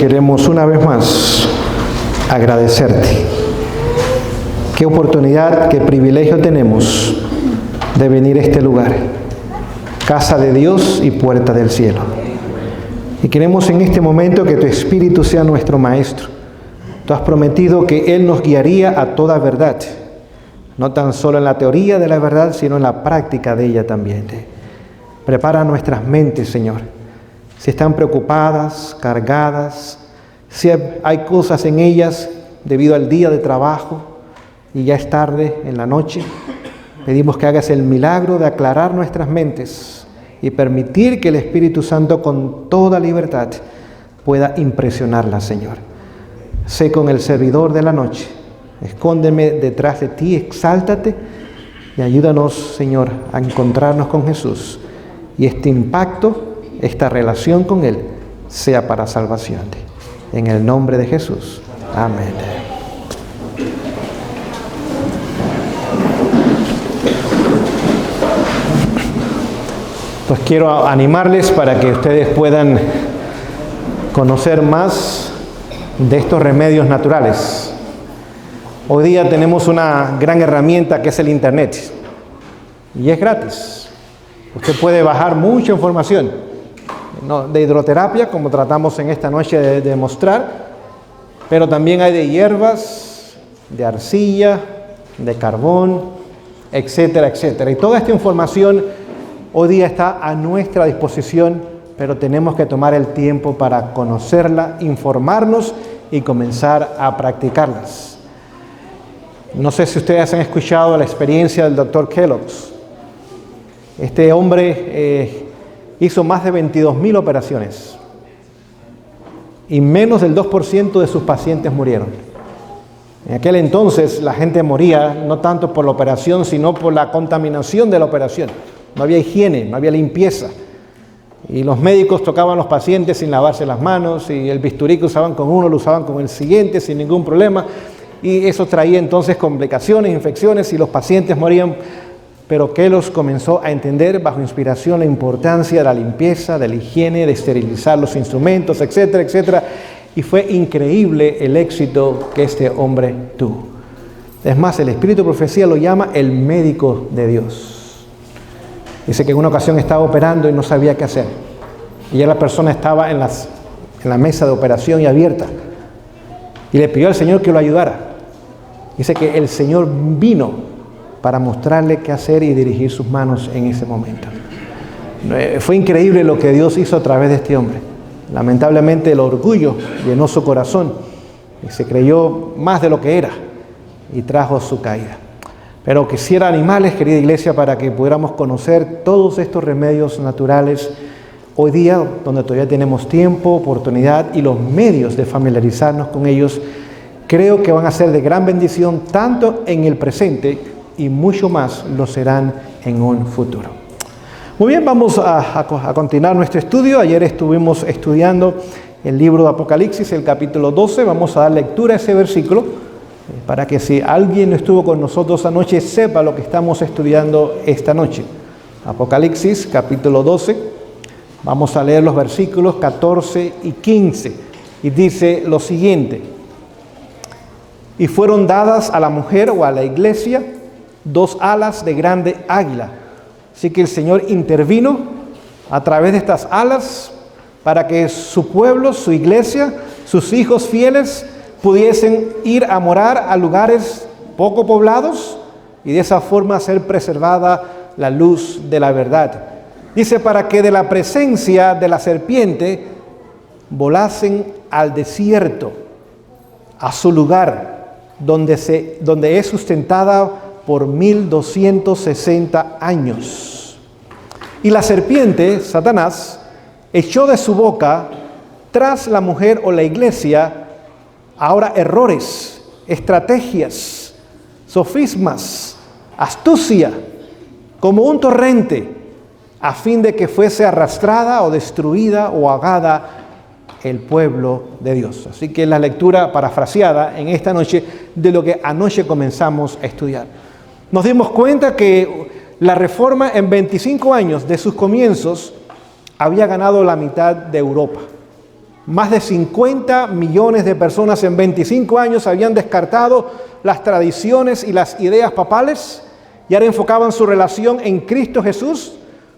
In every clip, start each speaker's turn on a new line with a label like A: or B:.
A: Queremos una vez más agradecerte. Qué oportunidad, qué privilegio tenemos de venir a este lugar, casa de Dios y puerta del cielo. Y queremos en este momento que tu Espíritu sea nuestro Maestro. Tú has prometido que Él nos guiaría a toda verdad, no tan solo en la teoría de la verdad, sino en la práctica de ella también. Prepara nuestras mentes, Señor. Si están preocupadas, cargadas, si hay cosas en ellas debido al día de trabajo y ya es tarde en la noche, pedimos que hagas el milagro de aclarar nuestras mentes y permitir que el Espíritu Santo con toda libertad pueda impresionarlas, Señor. Sé con el servidor de la noche, escóndeme detrás de ti, exáltate y ayúdanos, Señor, a encontrarnos con Jesús y este impacto, esta relación con Él sea para salvación. En el nombre de Jesús. Amén. Pues quiero animarles para que ustedes puedan conocer más de estos remedios naturales. Hoy día tenemos una gran herramienta que es el Internet y es gratis. Usted puede bajar mucha información de hidroterapia, como tratamos en esta noche de mostrar, pero también hay de hierbas, de arcilla, de carbón, etcétera, etcétera. Y toda esta información hoy día está a nuestra disposición, pero tenemos que tomar el tiempo para conocerla, informarnos y comenzar a practicarlas. No sé si ustedes han escuchado la experiencia del Dr. Kellogg's. Este hombre hizo más de 22,000 operaciones y menos del 2% de sus pacientes murieron. En aquel entonces la gente moría no tanto por la operación, sino por la contaminación de la operación. No había higiene, no había limpieza. Y los médicos tocaban a los pacientes sin lavarse las manos, y el bisturí que usaban con uno lo usaban con el siguiente sin ningún problema. Y eso traía entonces complicaciones, infecciones, y los pacientes morían. Pero Kellogg's comenzó a entender bajo inspiración la importancia de la limpieza, de la higiene, de esterilizar los instrumentos, etcétera, etcétera. Y fue increíble el éxito que este hombre tuvo. Es más, el Espíritu de Profecía lo llama el médico de Dios. Dice que en una ocasión estaba operando y no sabía qué hacer. Y ya la persona estaba en la mesa de operación y abierta. Y le pidió al Señor que lo ayudara. Dice que el Señor vino para mostrarle qué hacer y dirigir sus manos en ese momento. Fue increíble lo que Dios hizo a través de este hombre. Lamentablemente el orgullo llenó su corazón y se creyó más de lo que era y trajo su caída. Pero quisiera animarles, querida iglesia, para que pudiéramos conocer todos estos remedios naturales hoy día, donde todavía tenemos tiempo, oportunidad y los medios de familiarizarnos con ellos. Creo que van a ser de gran bendición tanto en el presente y mucho más lo serán en un futuro. Muy bien, vamos a continuar nuestro estudio. Ayer estuvimos estudiando el libro de Apocalipsis, el capítulo 12. Vamos a dar lectura a ese versículo para que si alguien estuvo con nosotros anoche sepa lo que estamos estudiando esta noche. Apocalipsis, capítulo 12. Vamos a leer los versículos 14 y 15. Y dice lo siguiente: y fueron dadas a la mujer o a la iglesia 2 alas de grande águila. Así que el Señor intervino a través de estas alas para que su pueblo, su iglesia, sus hijos fieles pudiesen ir a morar a lugares poco poblados y de esa forma ser preservada la luz de la verdad. Dice, para que de la presencia de la serpiente volasen al desierto, a su lugar, donde es sustentada por 1260 años. Y la serpiente, Satanás, echó de su boca tras la mujer o la iglesia ahora errores, estrategias, sofismas, astucia, como un torrente, a fin de que fuese arrastrada o destruida o ahogada el pueblo de Dios. Así que la lectura parafraseada en esta noche de lo que anoche comenzamos a estudiar. Nos dimos cuenta que la Reforma en 25 años de sus comienzos había ganado la mitad de Europa. Más de 50 millones de personas en 25 años habían descartado las tradiciones y las ideas papales y ahora enfocaban su relación en Cristo Jesús.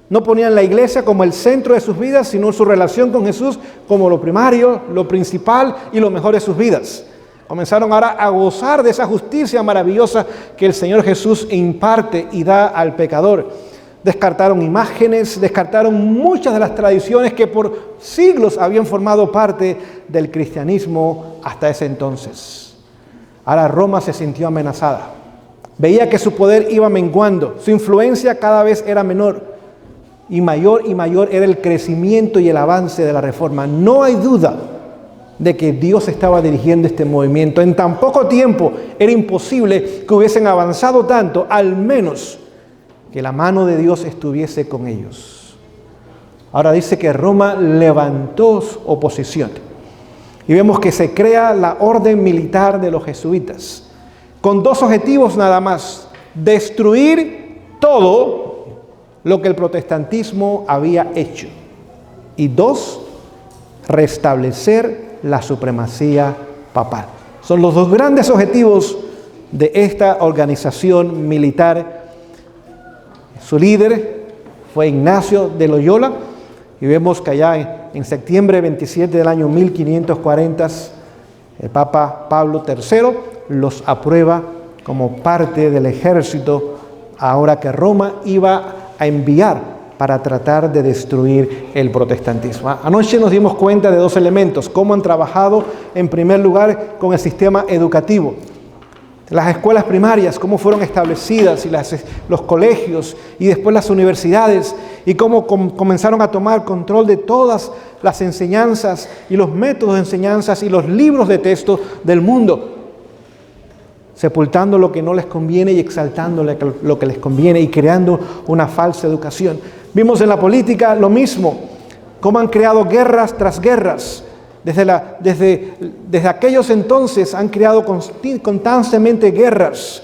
A: No ponían la iglesia como el centro de sus vidas, sino su relación con Jesús como lo primario, lo principal y lo mejor de sus vidas. Comenzaron ahora a gozar de esa justicia maravillosa que el Señor Jesús imparte y da al pecador. Descartaron imágenes, descartaron muchas de las tradiciones que por siglos habían formado parte del cristianismo hasta ese entonces. Ahora Roma se sintió amenazada. Veía que su poder iba menguando, su influencia cada vez era menor y mayor era el crecimiento y el avance de la reforma. No hay duda de que Dios estaba dirigiendo este movimiento. En tan poco tiempo era imposible que hubiesen avanzado tanto, al menos que la mano de Dios estuviese con ellos. Ahora dice que Roma levantó su oposición. Y vemos que se crea la orden militar de los jesuitas, con dos objetivos nada más: destruir todo lo que el protestantismo había hecho. Y dos, restablecer la supremacía papal. Son los dos grandes objetivos de esta organización militar. Su líder fue Ignacio de Loyola, y vemos que allá en septiembre 27 del año 1540, el Papa Pablo III los aprueba como parte del ejército, ahora que Roma iba a enviar para tratar de destruir el protestantismo. Anoche nos dimos cuenta de dos elementos: cómo han trabajado en primer lugar con el sistema educativo. Las escuelas primarias, cómo fueron establecidas, y los colegios y después las universidades, y cómo comenzaron a tomar control de todas las enseñanzas y los métodos de enseñanzas y los libros de texto del mundo, sepultando lo que no les conviene y exaltando lo que les conviene y creando una falsa educación. Vimos en la política lo mismo, cómo han creado guerras tras guerras. Desde aquellos entonces han creado constantemente guerras.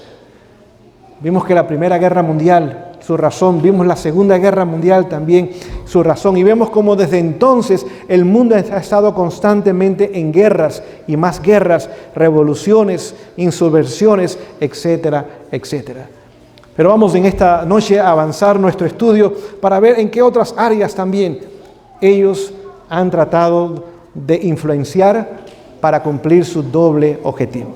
A: Vimos que la Primera Guerra Mundial, su razón. Vimos la Segunda Guerra Mundial también, su razón. Y vemos cómo desde entonces el mundo ha estado constantemente en guerras y más guerras, revoluciones, insurrecciones, etcétera, etcétera. Pero vamos en esta noche a avanzar nuestro estudio para ver en qué otras áreas también ellos han tratado de influenciar para cumplir su doble objetivo.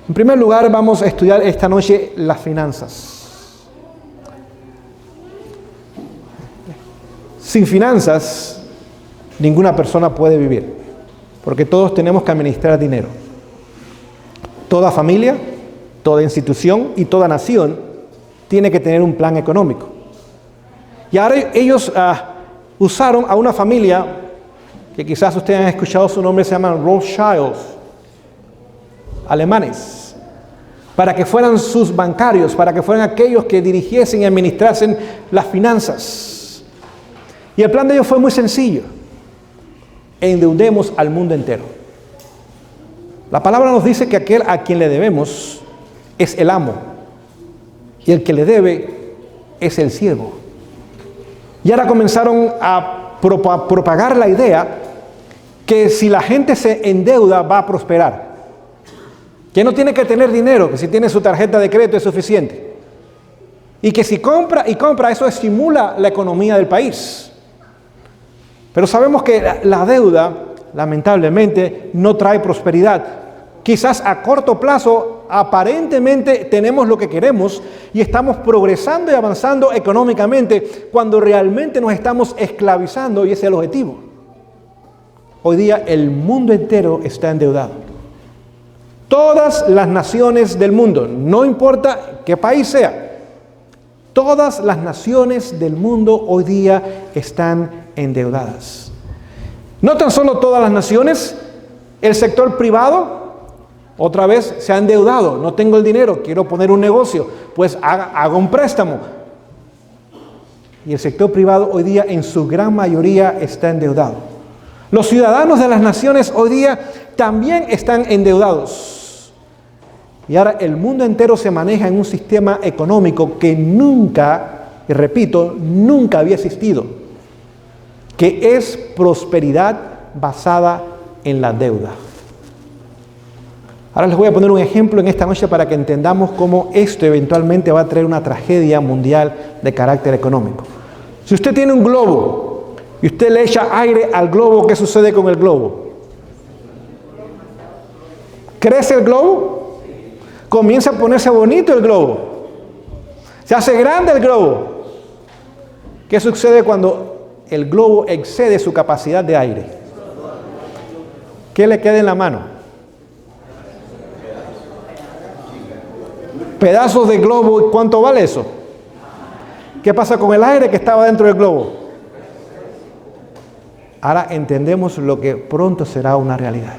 A: En primer lugar, vamos a estudiar esta noche las finanzas. Sin finanzas, ninguna persona puede vivir, porque todos tenemos que administrar dinero. Toda familia, toda institución y toda nación tiene que tener un plan económico. Y ahora ellos usaron a una familia que quizás ustedes han escuchado su nombre, se llaman Rothschilds, alemanes, para que fueran sus bancarios, para que fueran aquellos que dirigiesen y administrasen las finanzas. Y el plan de ellos fue muy sencillo: endeudemos al mundo entero. La palabra nos dice que aquel a quien le debemos es el amo, y el que le debe es el siervo. Y ahora comenzaron a propagar la idea que si la gente se endeuda va a prosperar, que no tiene que tener dinero, que si tiene su tarjeta de crédito es suficiente, y que si compra, eso estimula la economía del país. Pero sabemos que la deuda, lamentablemente, no trae prosperidad. Quizás a corto plazo aparentemente tenemos lo que queremos y estamos progresando y avanzando económicamente, cuando realmente nos estamos esclavizando, y ese es el objetivo. Hoy día el mundo entero está endeudado. Todas las naciones del mundo, no importa qué país sea, todas las naciones del mundo hoy día están endeudadas. No tan solo todas las naciones, el sector privado otra vez se ha endeudado. No tengo el dinero, quiero poner un negocio, pues hago un préstamo. Y el sector privado hoy día en su gran mayoría está endeudado. Los ciudadanos de las naciones hoy día también están endeudados. Y ahora el mundo entero se maneja en un sistema económico que nunca, y repito, nunca había existido, que es prosperidad basada en la deuda. Ahora les voy a poner un ejemplo en esta noche para que entendamos cómo esto eventualmente va a traer una tragedia mundial de carácter económico. Si usted tiene un globo y usted le echa aire al globo, ¿qué sucede con el globo? ¿Crece el globo? Comienza a ponerse bonito el globo. Se hace grande el globo. ¿Qué sucede cuando el globo excede su capacidad de aire? ¿Qué le queda en la mano? Pedazos de globo. ¿Cuánto vale eso? ¿Qué pasa con el aire que estaba dentro del globo? Ahora entendemos lo que pronto será una realidad.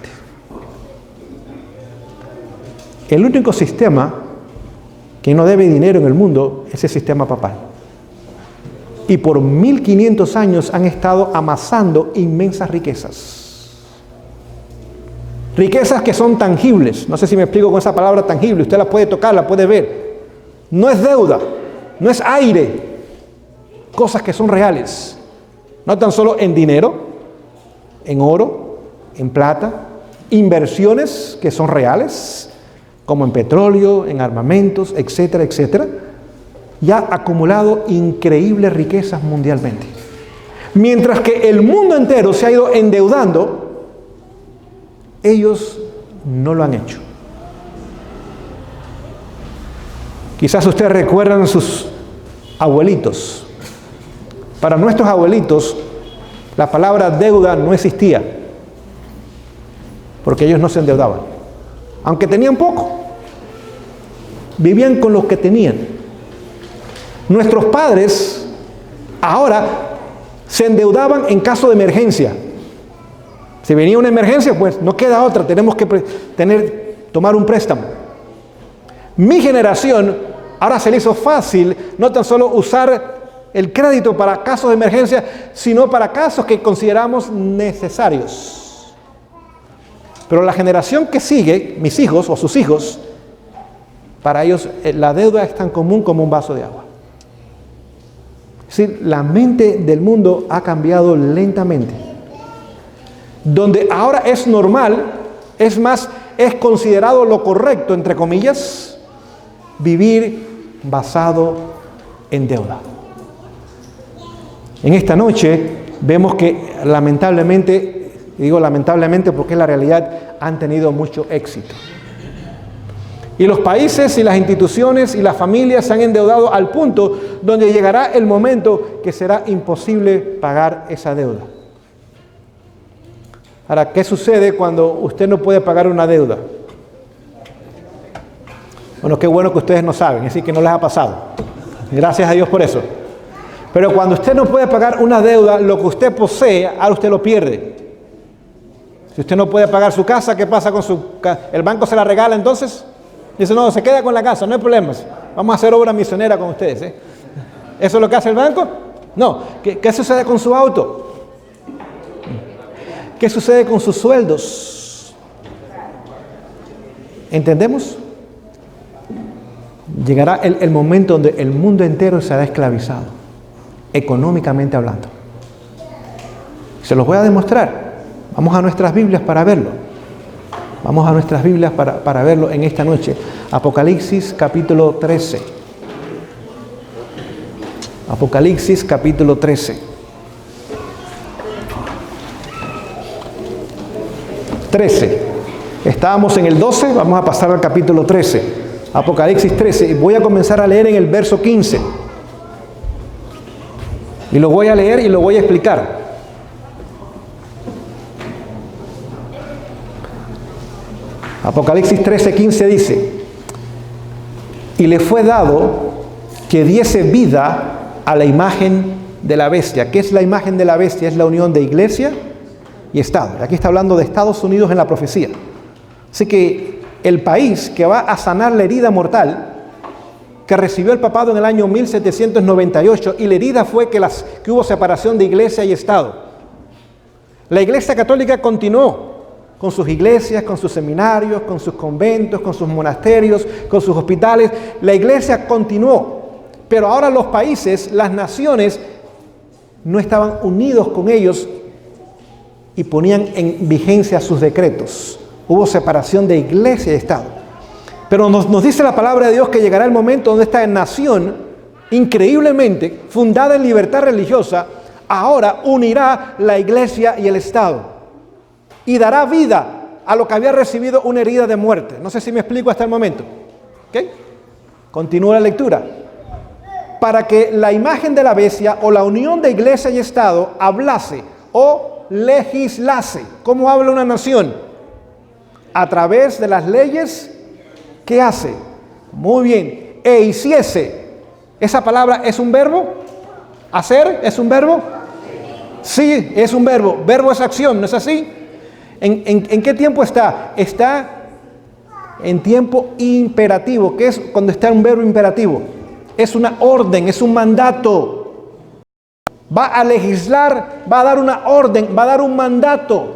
A: El único sistema que no debe dinero en el mundo es el sistema papal. Y por 1500 años han estado amasando inmensas riquezas. Riquezas que son tangibles. No sé si me explico con esa palabra tangible. Usted la puede tocar, la puede ver. No es deuda, no es aire. Cosas que son reales. No tan solo en dinero, en oro, en plata. Inversiones que son reales, como en petróleo, en armamentos, etcétera, etcétera. Y ha acumulado increíbles riquezas mundialmente. Mientras que el mundo entero se ha ido endeudando, ellos no lo han hecho. Quizás ustedes recuerdan sus abuelitos. Para nuestros abuelitos, la palabra deuda no existía, porque ellos no se endeudaban. Aunque tenían poco, vivían con lo que tenían. Nuestros padres ahora se endeudaban en caso de emergencia. Si venía una emergencia, pues no queda otra, tenemos que tomar un préstamo. Mi generación ahora se le hizo fácil no tan solo usar el crédito para casos de emergencia, sino para casos que consideramos necesarios. Pero la generación que sigue, mis hijos o sus hijos, para ellos la deuda es tan común como un vaso de agua. Es decir, la mente del mundo ha cambiado lentamente. Donde ahora es normal, es más, es considerado lo correcto, entre comillas, vivir basado en deuda. En esta noche vemos que lamentablemente, digo lamentablemente porque es la realidad, han tenido mucho éxito. Y los países y las instituciones y las familias se han endeudado al punto donde llegará el momento que será imposible pagar esa deuda. Ahora, ¿qué sucede cuando usted no puede pagar una deuda? Bueno, qué bueno que ustedes no saben, es decir, que no les ha pasado. Gracias a Dios por eso. Pero cuando usted no puede pagar una deuda, lo que usted posee, ahora usted lo pierde. Si usted no puede pagar su casa, ¿qué pasa con su casa? ¿El banco se la regala entonces? Dice, no, se queda con la casa, no hay problemas. Vamos a hacer obra misionera con ustedes. ¿Eso es lo que hace el banco? No. ¿Qué sucede con su auto? ¿Qué sucede con sus sueldos? ¿Entendemos? Llegará el momento donde el mundo entero será esclavizado, económicamente hablando. Se los voy a demostrar. Vamos a nuestras Biblias para verlo. Vamos a nuestras Biblias para verlo en esta noche. Apocalipsis capítulo 13. Apocalipsis capítulo 13. 13. Estábamos en el 12, vamos a pasar al capítulo 13. Apocalipsis 13. Y voy a comenzar a leer en el verso 15. Y lo voy a leer y lo voy a explicar. Apocalipsis 13:15 dice: y le fue dado que diese vida a la imagen de la bestia. ¿Qué es la imagen de la bestia? Es la unión de iglesia y Estado. Aquí está hablando de Estados Unidos en la profecía. Así que el país que va a sanar la herida mortal que recibió el papado en el año 1798, y la herida fue que hubo separación de iglesia y Estado. La Iglesia Católica continuó con sus iglesias, con sus seminarios, con sus conventos, con sus monasterios, con sus hospitales. La iglesia continuó, pero ahora los países, las naciones, no estaban unidos con ellos y ponían en vigencia sus decretos. Hubo separación de iglesia y Estado. Pero nos dice la palabra de Dios que llegará el momento donde esta nación, increíblemente fundada en libertad religiosa, ahora unirá la iglesia y el Estado y dará vida a lo que había recibido una herida de muerte. No sé si me explico hasta el momento. ¿Okay? Continúa la lectura. Para que la imagen de la bestia o la unión de iglesia y Estado hablase o legislase. ¿Cómo habla una nación? A través de las leyes que hace. Muy bien. E hiciese. ¿Esa palabra es un verbo? ¿Hacer es un verbo? Sí, es un verbo. Verbo es acción, ¿no es así? ¿En qué tiempo está? Está en tiempo imperativo. ¿Qué es cuando está un verbo imperativo? Es una orden, es un mandato. Va a legislar, va a dar una orden, va a dar un mandato.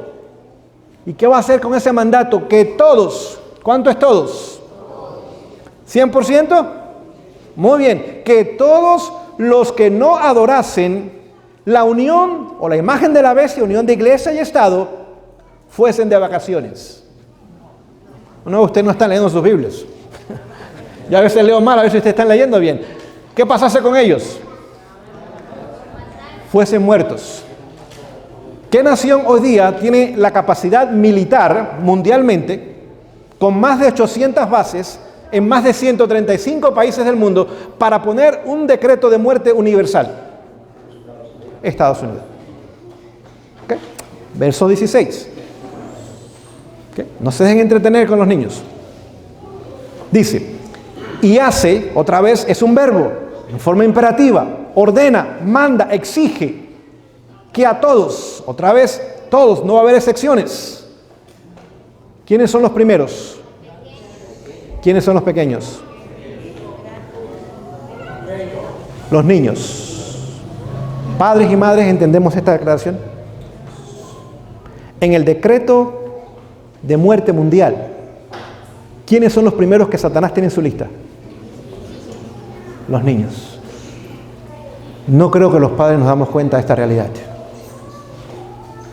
A: ¿Y qué va a hacer con ese mandato? Que todos, ¿cuánto es todos? ¿100%? Muy bien, que todos los que no adorasen la unión o la imagen de la bestia, unión de iglesia y Estado, fuesen de vacaciones. No, ustedes no están leyendo sus Biblias. Yo a veces leo mal, a veces ustedes están leyendo bien. ¿Qué pasase con ellos? Fuesen muertos. ¿Qué nación hoy día tiene la capacidad militar mundialmente, con más de 800 bases, en más de 135 países del mundo, para poner un decreto de muerte universal? Estados Unidos. ¿Okay? Verso 16. ¿Okay? No se dejen entretener con los niños. Dice, y hace, otra vez es un verbo, en forma imperativa, ordena, manda, exige, que a todos, otra vez, todos, no va a haber excepciones. ¿Quiénes son los primeros? ¿Quiénes son los pequeños? Los niños. Padres y madres, ¿entendemos esta declaración? En el decreto de muerte mundial, ¿quiénes son los primeros que Satanás tiene en su lista? Los niños. No creo que los padres nos damos cuenta de esta realidad.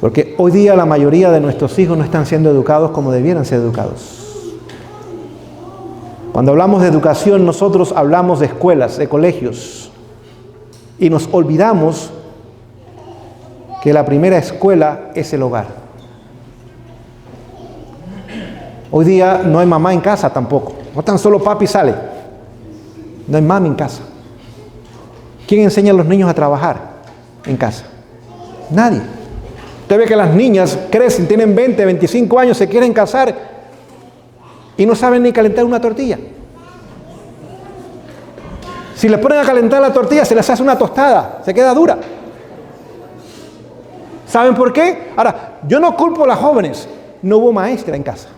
A: Porque hoy día la mayoría de nuestros hijos no están siendo educados como debieran ser educados. Cuando hablamos de educación, nosotros hablamos de escuelas, de colegios. Y nos olvidamos que la primera escuela es el hogar. Hoy día no hay mamá en casa tampoco. No tan solo papi sale. No hay mami en casa. ¿Quién enseña a los niños a trabajar en casa? Nadie. Usted ve que las niñas crecen, tienen 20, 25 años, se quieren casar y no saben ni calentar una tortilla. Si le ponen a calentar la tortilla, se les hace una tostada, se queda dura. ¿Saben por qué? Ahora, yo no culpo a las jóvenes. No hubo maestra en casa.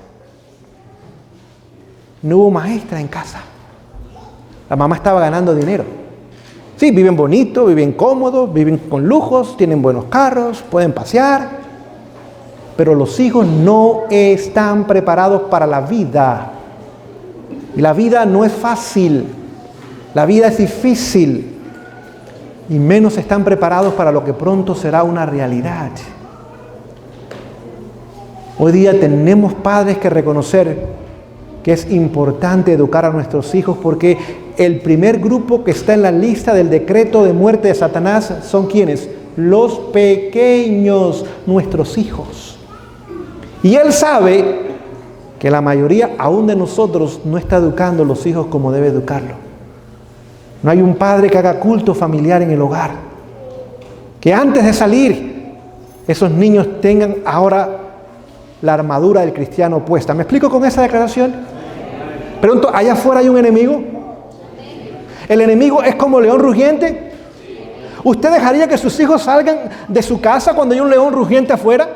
A: No hubo maestra en casa. La mamá estaba ganando dinero. Sí, viven bonito, viven cómodos, viven con lujos, tienen buenos carros, pueden pasear. Pero los hijos no están preparados para la vida. Y la vida no es fácil. La vida es difícil. Y menos están preparados para lo que pronto será una realidad. Hoy día tenemos padres que reconocer que es importante educar a nuestros hijos, porque el primer grupo que está en la lista del decreto de muerte de Satanás son ¿quiénes? Los pequeños, nuestros hijos. Y él sabe que la mayoría aún de nosotros no está educando a los hijos como debe educarlo. No hay un padre que haga culto familiar en el hogar. Que antes de salir, esos niños tengan ahora la armadura del cristiano puesta. ¿Me explico con esa declaración? Pregunto, ¿allá afuera hay un enemigo? ¿El enemigo es como león rugiente? ¿Usted dejaría que sus hijos salgan de su casa cuando hay un león rugiente afuera?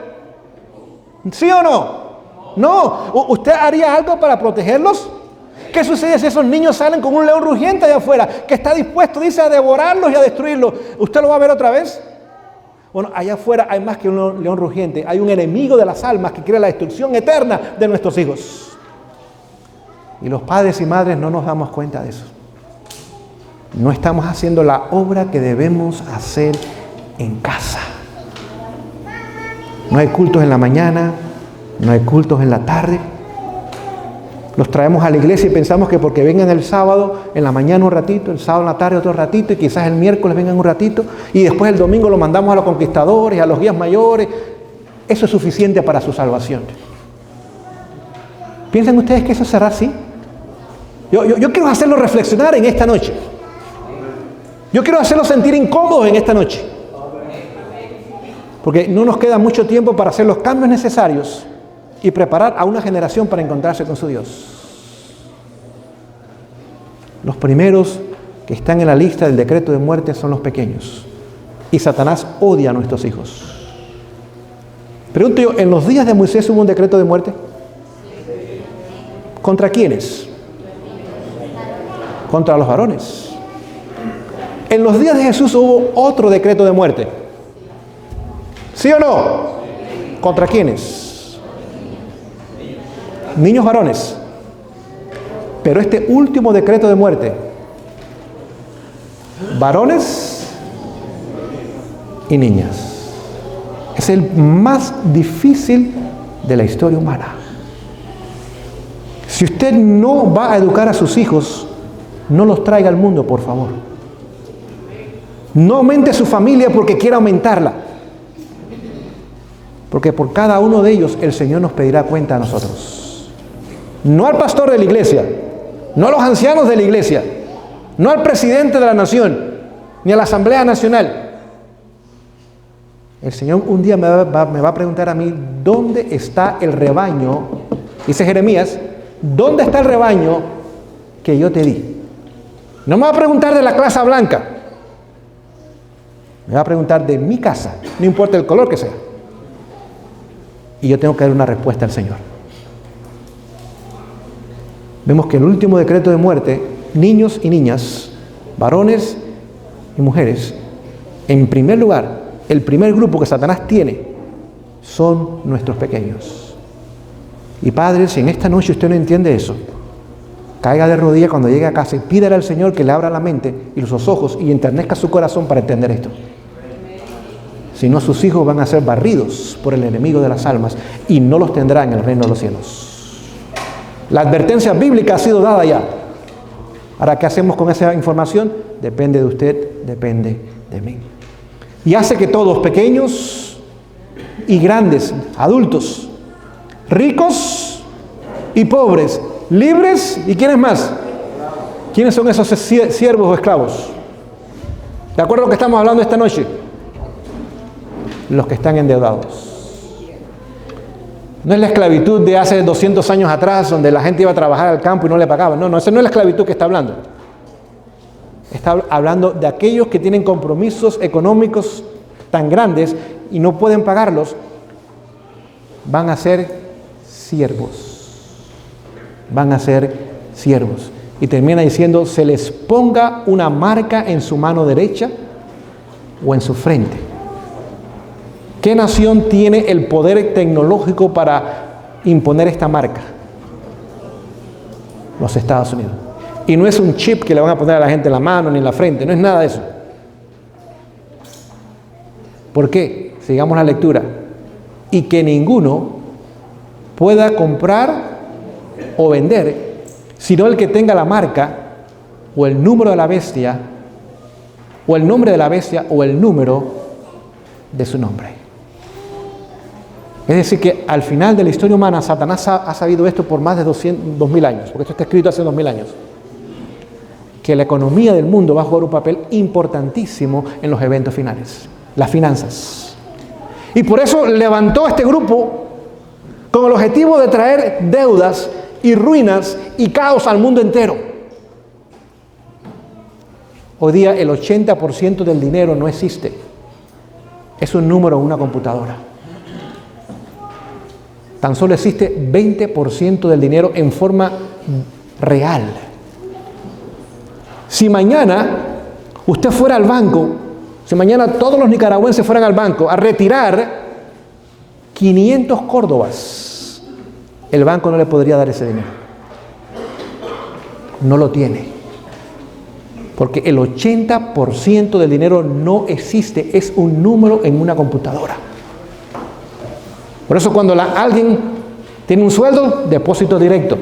A: ¿Sí o no? No. ¿Usted haría algo para protegerlos? ¿Qué sucede si esos niños salen con un león rugiente allá afuera que está dispuesto, dice, a devorarlos y a destruirlos? ¿Usted lo va a ver otra vez? Bueno, allá afuera hay más que un león rugiente. Hay un enemigo de las almas que quiere la destrucción eterna de nuestros hijos. Y los padres y madres no nos damos cuenta de eso. No estamos haciendo la obra que debemos hacer en casa. No hay cultos en la mañana, no hay cultos en la tarde. Los traemos a la iglesia y pensamos que porque vengan el sábado en la mañana un ratito, el sábado en la tarde otro ratito, y quizás el miércoles vengan un ratito, y después el domingo lo mandamos a los conquistadores, a los guías mayores. Eso es suficiente para su salvación. ¿Piensan ustedes que eso será así? Yo quiero hacerlos reflexionar en esta noche. Yo quiero hacerlos sentir incómodos en esta noche. Porque no nos queda mucho tiempo para hacer los cambios necesarios y preparar a una generación para encontrarse con su Dios. Los primeros que están en la lista del decreto de muerte son los pequeños. Y Satanás odia a nuestros hijos. Pregunto yo, ¿en los días de Moisés hubo un decreto de muerte? ¿Contra quiénes? Contra los varones. En los días de Jesús hubo otro decreto de muerte. ¿Sí o no? ¿Contra quiénes? Niños varones. Pero este último decreto de muerte, varones y niñas, es el más difícil de la historia humana. Si usted no va a educar a sus hijos, no los traiga al mundo, por favor. No aumente su familia porque quiera aumentarla. Porque por cada uno de ellos el Señor nos pedirá cuenta a nosotros. No al pastor de la iglesia, no a los ancianos de la iglesia, no al presidente de la nación, ni a la Asamblea Nacional. El Señor un día me va a preguntar a mí, ¿dónde está el rebaño? Dice Jeremías, ¿dónde está el rebaño que yo te di? No me va a preguntar de la casa blanca, me va a preguntar de mi casa, no importa el color que sea. Y yo tengo que dar una respuesta al Señor. Vemos que el último decreto de muerte, niños y niñas, varones y mujeres, en primer lugar, el primer grupo que Satanás tiene son nuestros pequeños. Y padres, si en esta noche usted no entiende eso, caiga de rodillas cuando llegue a casa y pídale al Señor que le abra la mente y los ojos y enternezca su corazón para entender esto. Si no, sus hijos van a ser barridos por el enemigo de las almas y no los tendrá en el reino de los cielos. La advertencia bíblica ha sido dada ya. Ahora, ¿qué hacemos con esa información? Depende de usted, depende de mí. Y hace que todos, pequeños y grandes, adultos, ricos y pobres, libres y ¿quiénes más? ¿Quiénes son esos siervos o esclavos? ¿De acuerdo a lo que estamos hablando esta noche? Los que están endeudados. No es la esclavitud de hace 200 años atrás, donde la gente iba a trabajar al campo y no le pagaban. No, esa no es la esclavitud que está hablando. Está hablando de aquellos que tienen compromisos económicos tan grandes y no pueden pagarlos. Van a ser siervos. Van a ser siervos. Y termina diciendo, se les ponga una marca en su mano derecha o en su frente. ¿Qué nación tiene el poder tecnológico para imponer esta marca? Los Estados Unidos. Y no es un chip que le van a poner a la gente en la mano ni en la frente, no es nada de eso. ¿Por qué? Sigamos la lectura. Y que ninguno pueda comprar o vender, sino el que tenga la marca o el número de la bestia, o el nombre de la bestia o el número de su nombre. Es decir, que al final de la historia humana, Satanás ha sabido esto por más de 2000 años, porque esto está escrito hace 2000 años, que la economía del mundo va a jugar un papel importantísimo en los eventos finales, las finanzas. Y por eso levantó este grupo con el objetivo de traer deudas y ruinas y caos al mundo entero. Hoy día el 80% del dinero no existe. Es un número en una computadora. Tan solo existe 20% del dinero en forma real. Si mañana usted fuera al banco, si mañana todos los nicaragüenses fueran al banco a retirar 500 córdobas, el banco no le podría dar ese dinero. No lo tiene. Porque el 80% del dinero no existe, es un número en una computadora. Por eso cuando alguien tiene un sueldo, depósito directo,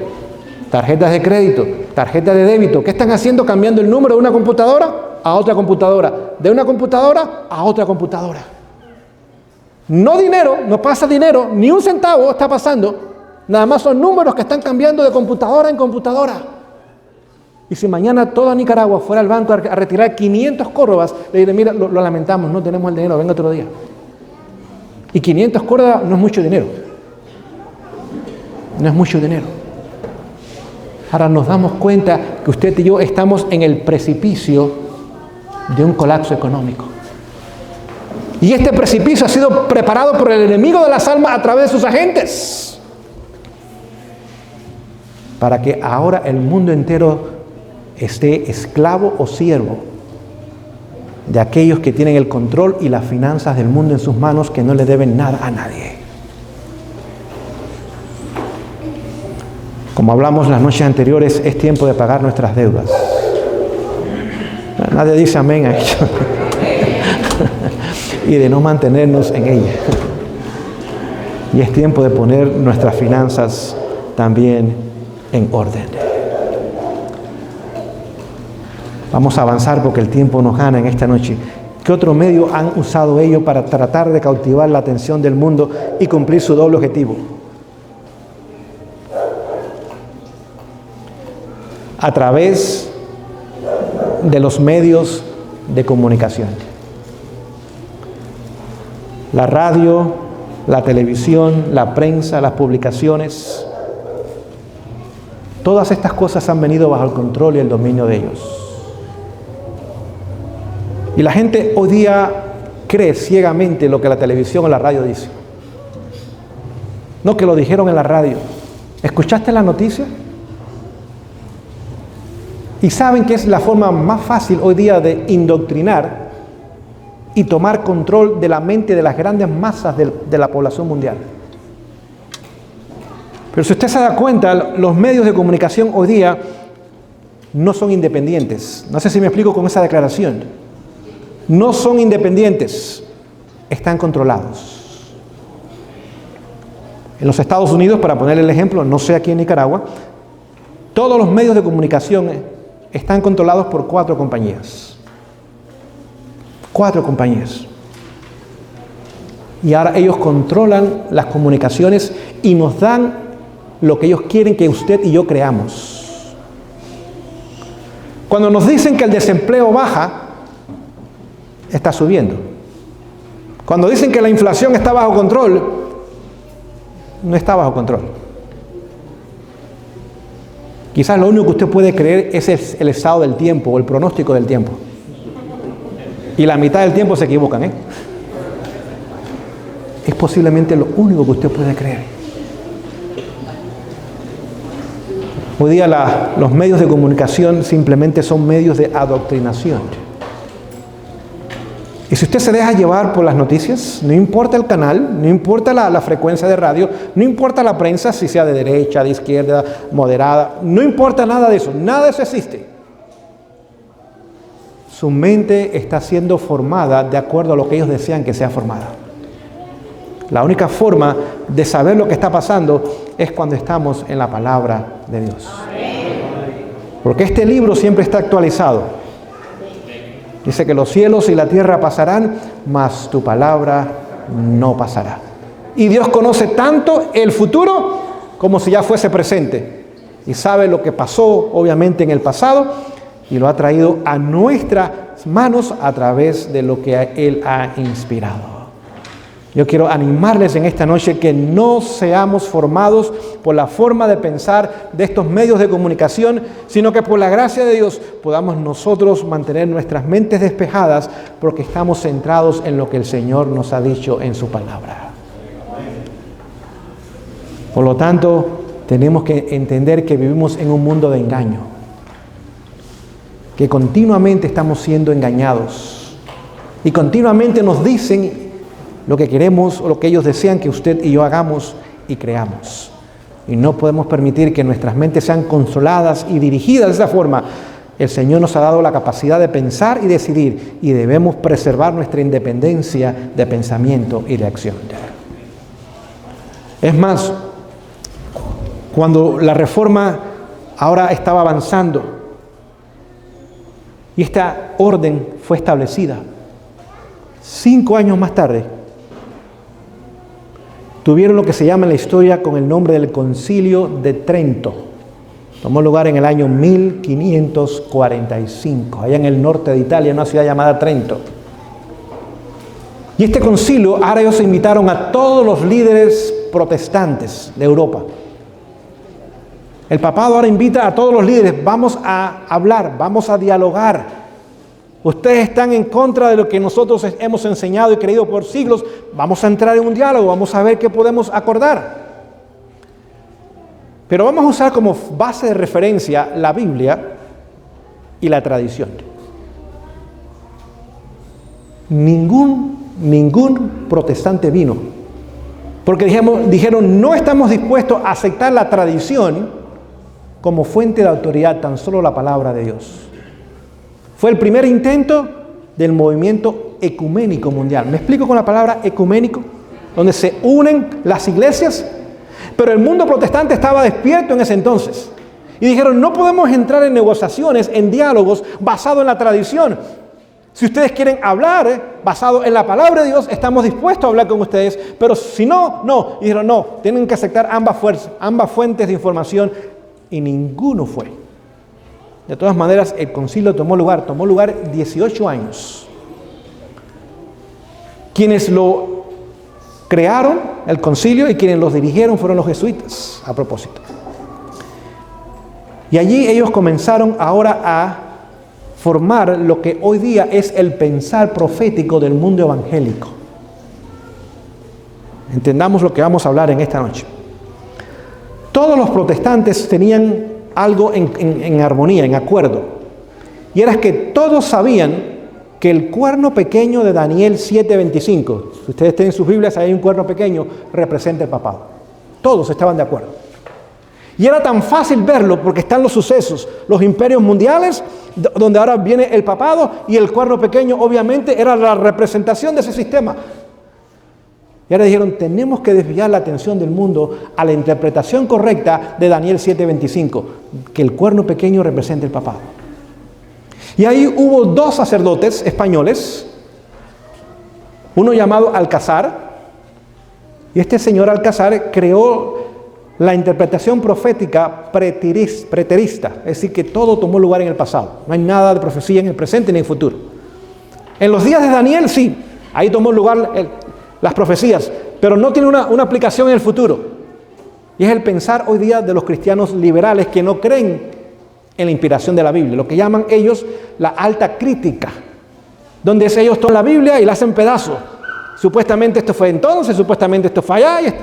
A: tarjetas de crédito, tarjetas de débito. ¿Qué están haciendo? Cambiando el número de una computadora a otra computadora, de una computadora a otra computadora. No dinero, no pasa dinero, ni un centavo está pasando. Nada más son números que están cambiando de computadora en computadora. Y si mañana toda Nicaragua fuera al banco a retirar 500 córdobas, le diré, mira, lo lamentamos, no tenemos el dinero, venga otro día. Y 500 córdobas no es mucho dinero. No es mucho dinero. Ahora nos damos cuenta que usted y yo estamos en el precipicio de un colapso económico. Y este precipicio ha sido preparado por el enemigo de las almas a través de sus agentes, para que ahora el mundo entero esté esclavo o siervo de aquellos que tienen el control y las finanzas del mundo en sus manos, que no le deben nada a nadie. Como hablamos las noches anteriores, es tiempo de pagar nuestras deudas. Nadie dice amén a ello. Y de no mantenernos en ella. Y es tiempo de poner nuestras finanzas también en orden. Vamos a avanzar porque el tiempo nos gana en esta noche. ¿Qué otro medio han usado ellos para tratar de cautivar la atención del mundo y cumplir su doble objetivo? A través de los medios de comunicación. La radio, la televisión, la prensa, las publicaciones. Todas estas cosas han venido bajo el control y el dominio de ellos. Y la gente hoy día cree ciegamente lo que la televisión o la radio dice. No, que lo dijeron en la radio. ¿Escuchaste la noticia? Y saben que es la forma más fácil hoy día de indoctrinar y tomar control de la mente de las grandes masas de la población mundial. Pero si usted se da cuenta, los medios de comunicación hoy día no son independientes. No sé si me explico con esa declaración. No son independientes, están controlados. En los Estados Unidos, para poner el ejemplo, no sé aquí en Nicaragua, todos los medios de comunicación están controlados por 4 compañías. 4 compañías. Y ahora ellos controlan las comunicaciones y nos dan lo que ellos quieren que usted y yo creamos. Cuando nos dicen que el desempleo baja, está subiendo. Cuando dicen que la inflación está bajo control, no está bajo control. Quizás lo único que usted puede creer es el estado del tiempo o el pronóstico del tiempo. Y la mitad del tiempo se equivocan, ¿eh? Es posiblemente lo único que usted puede creer. Hoy día los medios de comunicación simplemente son medios de adoctrinación. Y si usted se deja llevar por las noticias, no importa el canal, no importa la frecuencia de radio, no importa la prensa, si sea de derecha, de izquierda, moderada, no importa nada de eso, nada de eso existe. Su mente está siendo formada de acuerdo a lo que ellos desean que sea formada. La única forma de saber lo que está pasando es cuando estamos en la palabra de Dios. Porque este libro siempre está actualizado. Dice que los cielos y la tierra pasarán, mas tu palabra no pasará. Y Dios conoce tanto el futuro como si ya fuese presente. Y sabe lo que pasó, obviamente, en el pasado, y lo ha traído a nuestras manos a través de lo que Él ha inspirado. Yo quiero animarles en esta noche que no seamos formados por la forma de pensar de estos medios de comunicación, sino que por la gracia de Dios podamos nosotros mantener nuestras mentes despejadas porque estamos centrados en lo que el Señor nos ha dicho en su palabra. Por lo tanto, tenemos que entender que vivimos en un mundo de engaño, que continuamente estamos siendo engañados y continuamente nos dicen lo que queremos o lo que ellos desean que usted y yo hagamos y creamos. Y no podemos permitir que nuestras mentes sean controladas y dirigidas de esa forma. El Señor nos ha dado la capacidad de pensar y decidir, y debemos preservar nuestra independencia de pensamiento y de acción. Es más, cuando la reforma ahora estaba avanzando y esta orden fue establecida, 5 años más tarde, tuvieron lo que se llama en la historia con el nombre del Concilio de Trento. Tomó lugar en el año 1545, allá en el norte de Italia, una ciudad llamada Trento. Y este concilio, ahora ellos invitaron a todos los líderes protestantes de Europa. El papado ahora invita a todos los líderes, vamos a hablar, vamos a dialogar. Ustedes están en contra de lo que nosotros hemos enseñado y creído por siglos, vamos a entrar en un diálogo, vamos a ver qué podemos acordar. Pero vamos a usar como base de referencia la Biblia y la tradición. Ningún protestante vino, porque dijeron, no estamos dispuestos a aceptar la tradición como fuente de autoridad, tan solo la palabra de Dios. Fue el primer intento del movimiento ecuménico mundial. ¿Me explico con la palabra ecuménico? Donde se unen las iglesias, pero el mundo protestante estaba despierto en ese entonces. Y dijeron, no podemos entrar en negociaciones, en diálogos basados en la tradición. Si ustedes quieren hablar basado en la palabra de Dios, estamos dispuestos a hablar con ustedes, pero si no, no. Y dijeron, no, tienen que aceptar ambas fuentes de información, y ninguno fue. De todas maneras, el concilio tomó lugar 18 años. Quienes lo crearon, el concilio, y quienes los dirigieron fueron los jesuitas, a propósito. Y allí ellos comenzaron ahora a formar lo que hoy día es el pensar profético del mundo evangélico. Entendamos lo que vamos a hablar en esta noche. Todos los protestantes tenían algo en armonía, en acuerdo. Y era que todos sabían que el cuerno pequeño de Daniel 7:25, si ustedes tienen sus Biblias, ahí hay un cuerno pequeño, representa el papado. Todos estaban de acuerdo. Y era tan fácil verlo porque están los sucesos, los imperios mundiales, donde ahora viene el papado, y el cuerno pequeño obviamente era la representación de ese sistema. Y ahora dijeron, tenemos que desviar la atención del mundo a la interpretación correcta de Daniel 7:25, que el cuerno pequeño representa el papado. Y ahí hubo 2 sacerdotes españoles, uno llamado Alcázar, y este señor Alcázar creó la interpretación profética preterista, es decir, que todo tomó lugar en el pasado. No hay nada de profecía en el presente ni en el futuro. En los días de Daniel, sí, ahí tomó lugar las profecías, pero no tiene una aplicación en el futuro. Y es el pensar hoy día de los cristianos liberales que no creen en la inspiración de la Biblia, lo que llaman ellos la alta crítica, donde ellos toman la Biblia y la hacen pedazos. Supuestamente esto fue entonces, supuestamente esto fue allá,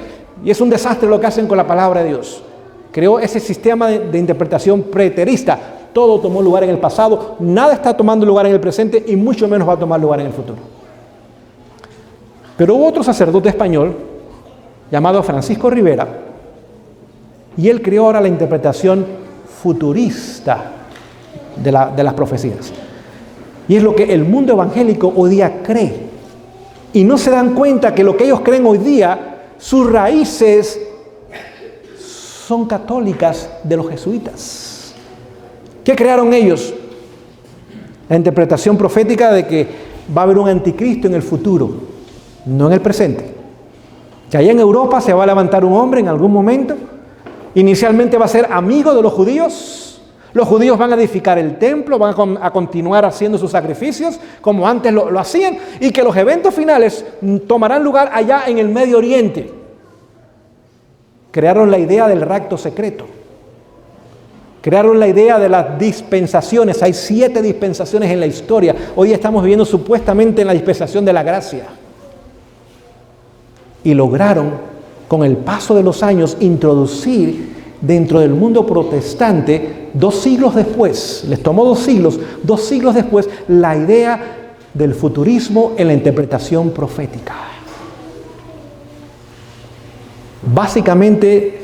A: y es un desastre lo que hacen con la palabra de Dios. Creó ese sistema de interpretación preterista. Todo tomó lugar en el pasado, nada está tomando lugar en el presente y mucho menos va a tomar lugar en el futuro. Pero hubo otro sacerdote español llamado Francisco Rivera, y él creó ahora la interpretación futurista de las profecías. Y es lo que el mundo evangélico hoy día cree. Y no se dan cuenta que lo que ellos creen hoy día, sus raíces son católicas de los jesuitas. ¿Qué crearon ellos? La interpretación profética de que va a haber un anticristo en el futuro, no en el presente. Que allá en Europa se va a levantar un hombre en algún momento. Inicialmente va a ser amigo de los judíos. Los judíos van a edificar el templo, van a continuar haciendo sus sacrificios como antes lo hacían, y que los eventos finales tomarán lugar allá en el Medio Oriente. Crearon la idea del rapto secreto. Crearon la idea de las dispensaciones. Hay 7 dispensaciones en la historia. Hoy estamos viviendo supuestamente en la dispensación de la gracia. Y lograron, con el paso de los años, introducir dentro del mundo protestante, 2 siglos después, les tomó 2 siglos después, la idea del futurismo en la interpretación profética. Básicamente,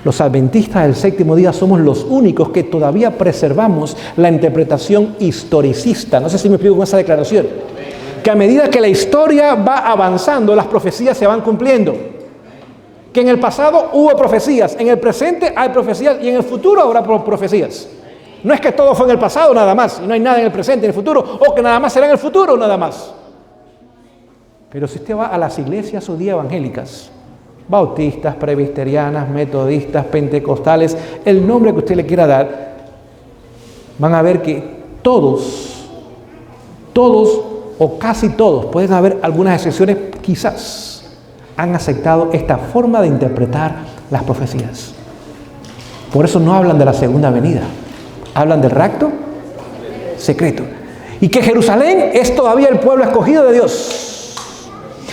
A: los adventistas del séptimo día somos los únicos que todavía preservamos la interpretación historicista. No sé si me explico con esa declaración. Que a medida que la historia va avanzando, las profecías se van cumpliendo. que en el pasado hubo profecías, en el presente hay profecías y en el futuro habrá profecías. No es que todo fue en el pasado nada más, y no hay nada en el presente, en el futuro, o que nada más será en el futuro nada más. Pero si usted va a las iglesias hoy día evangélicas, bautistas, presbiterianas, metodistas, pentecostales, el nombre que usted le quiera dar, van a ver que todos o casi todos, pueden haber algunas excepciones quizás, han aceptado esta forma de interpretar las profecías. Por eso no hablan de la segunda venida, hablan del rapto secreto. Y que Jerusalén es todavía el pueblo escogido de Dios.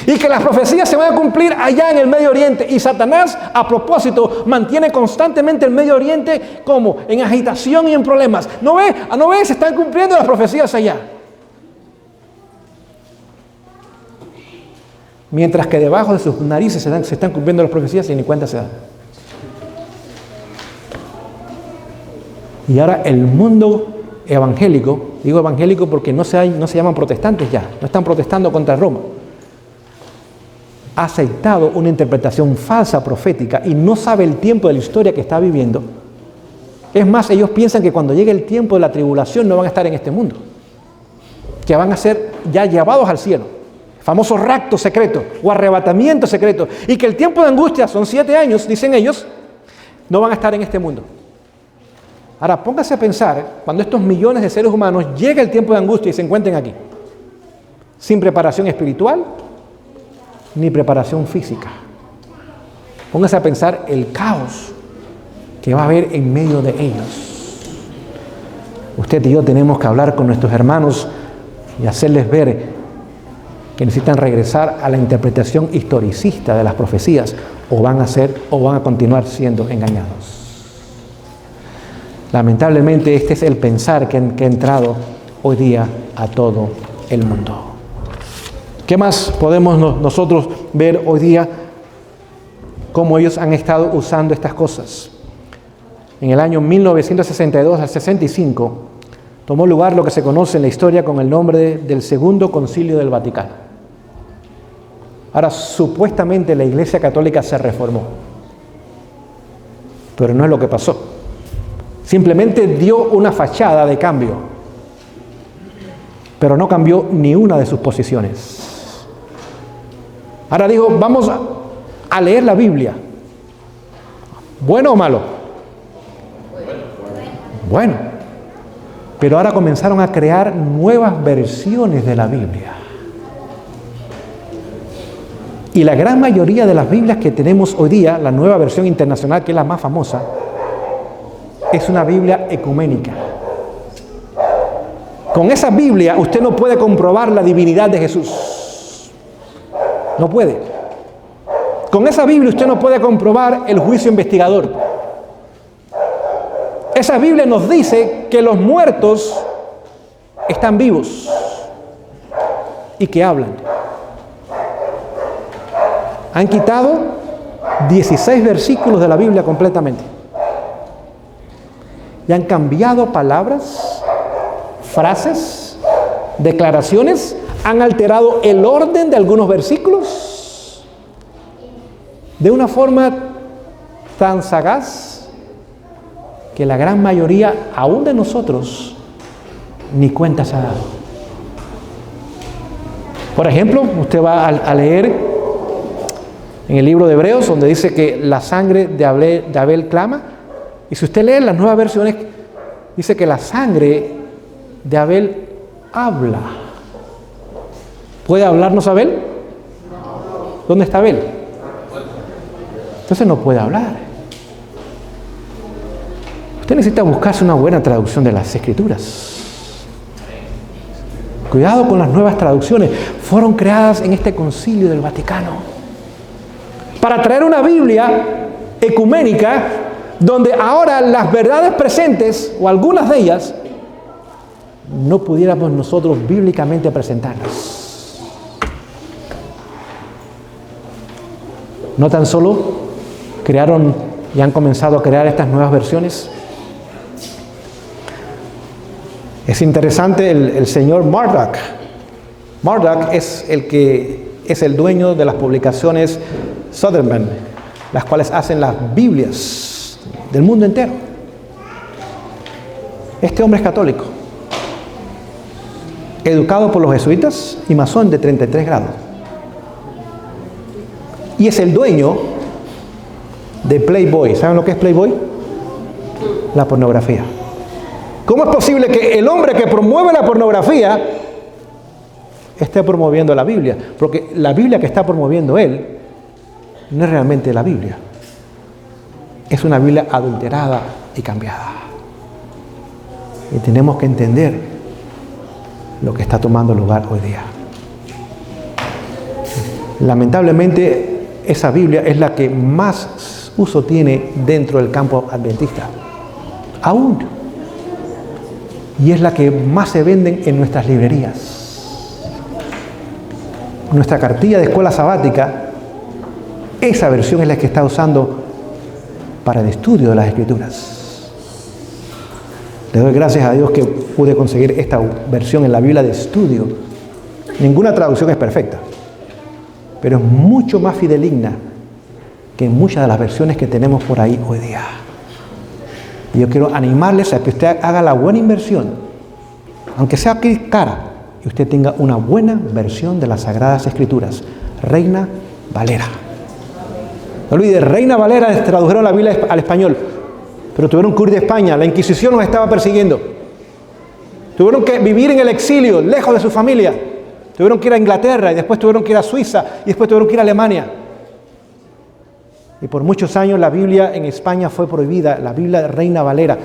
A: Y que las profecías se van a cumplir allá en el Medio Oriente. Y Satanás, a propósito, mantiene constantemente el Medio Oriente como en agitación y en problemas. ¿No ve? Se están cumpliendo las profecías allá. Mientras que debajo de sus narices se están cumpliendo las profecías y ni cuenta se dan. Y ahora el mundo evangélico, digo evangélico porque no se llaman protestantes ya, no están protestando contra Roma, ha aceptado una interpretación falsa profética y no sabe el tiempo de la historia que está viviendo. Es más, ellos piensan que cuando llegue el tiempo de la tribulación no van a estar en este mundo, que van a ser ya llevados al cielo. Famoso rapto secreto o arrebatamiento secreto, y que el tiempo de angustia son 7 años, dicen ellos, no van a estar en este mundo. Ahora póngase a pensar, cuando estos millones de seres humanos llega el tiempo de angustia y se encuentren aquí, sin preparación espiritual ni preparación física. Póngase a pensar el caos que va a haber en medio de ellos. Usted y yo tenemos que hablar con nuestros hermanos y hacerles ver que necesitan regresar a la interpretación historicista de las profecías, o van a continuar siendo engañados. Lamentablemente este es el pensar que ha entrado hoy día a todo el mundo. ¿Qué más podemos nosotros ver hoy día? Cómo ellos han estado usando estas cosas. En el año 1962 al 65 tomó lugar lo que se conoce en la historia con el nombre del Segundo Concilio del Vaticano. Ahora, supuestamente la Iglesia Católica se reformó, pero no es lo que pasó. Simplemente dio una fachada de cambio, pero no cambió ni una de sus posiciones. Ahora dijo, vamos a leer la Biblia. ¿Bueno o malo? Bueno. Pero ahora comenzaron a crear nuevas versiones de la Biblia. Y la gran mayoría de las Biblias que tenemos hoy día, la nueva versión internacional, que es la más famosa, es una Biblia ecuménica. Con esa Biblia usted no puede comprobar la divinidad de Jesús. No puede. Con esa Biblia usted no puede comprobar el juicio investigador. Esa Biblia nos dice que los muertos están vivos y que hablan. Han quitado 16 versículos de la Biblia completamente. Y han cambiado palabras, frases, declaraciones, han alterado el orden de algunos versículos de una forma tan sagaz que la gran mayoría, aún de nosotros, ni cuenta se ha dado. Por ejemplo, usted va a leer en el libro de Hebreos, donde dice que la sangre de Abel clama, y si usted lee las nuevas versiones, dice que la sangre de Abel habla. ¿Puede hablarnos Abel? ¿Dónde está Abel? Entonces no puede hablar. Usted necesita buscarse una buena traducción de las Escrituras. Cuidado con las nuevas traducciones. Fueron creadas en este concilio del Vaticano para traer una Biblia ecuménica donde ahora las verdades presentes, o algunas de ellas, no pudiéramos nosotros bíblicamente presentarlas. No tan solo crearon y han comenzado a crear estas nuevas versiones. Es interesante el señor Murdoch. Murdoch es el que es el dueño de las publicaciones Sotheby's, las cuales hacen las Biblias del mundo entero. Este hombre es católico, educado por los jesuitas y masón de 33 grados. Y es el dueño de Playboy. ¿Saben lo que es Playboy? La pornografía. ¿Cómo es posible que el hombre que promueve la pornografía esté promoviendo la Biblia? Porque la Biblia que está promoviendo él no es realmente la Biblia. Es una Biblia adulterada y cambiada. Y tenemos que entender lo que está tomando lugar hoy día. Lamentablemente, esa Biblia es la que más uso tiene dentro del campo adventista. Aún. Y es la que más se venden en nuestras librerías. Nuestra cartilla de escuela sabática, esa versión es la que está usando para el estudio de las Escrituras. Le doy gracias a Dios que pude conseguir esta versión en la Biblia de estudio. Ninguna traducción es perfecta, pero es mucho más fidedigna que muchas de las versiones que tenemos por ahí hoy día. Y yo quiero animarles a que usted haga la buena inversión, aunque sea cara, y usted tenga una buena versión de las Sagradas Escrituras. Reina Valera. No olvide, Reina Valera tradujeron la Biblia al español, pero tuvieron que huir de España. La Inquisición los estaba persiguiendo. Tuvieron que vivir en el exilio, lejos de su familia. Tuvieron que ir a Inglaterra, y después tuvieron que ir a Suiza, y después tuvieron que ir a Alemania. Y por muchos años la Biblia en España fue prohibida, la Biblia de Reina Valera,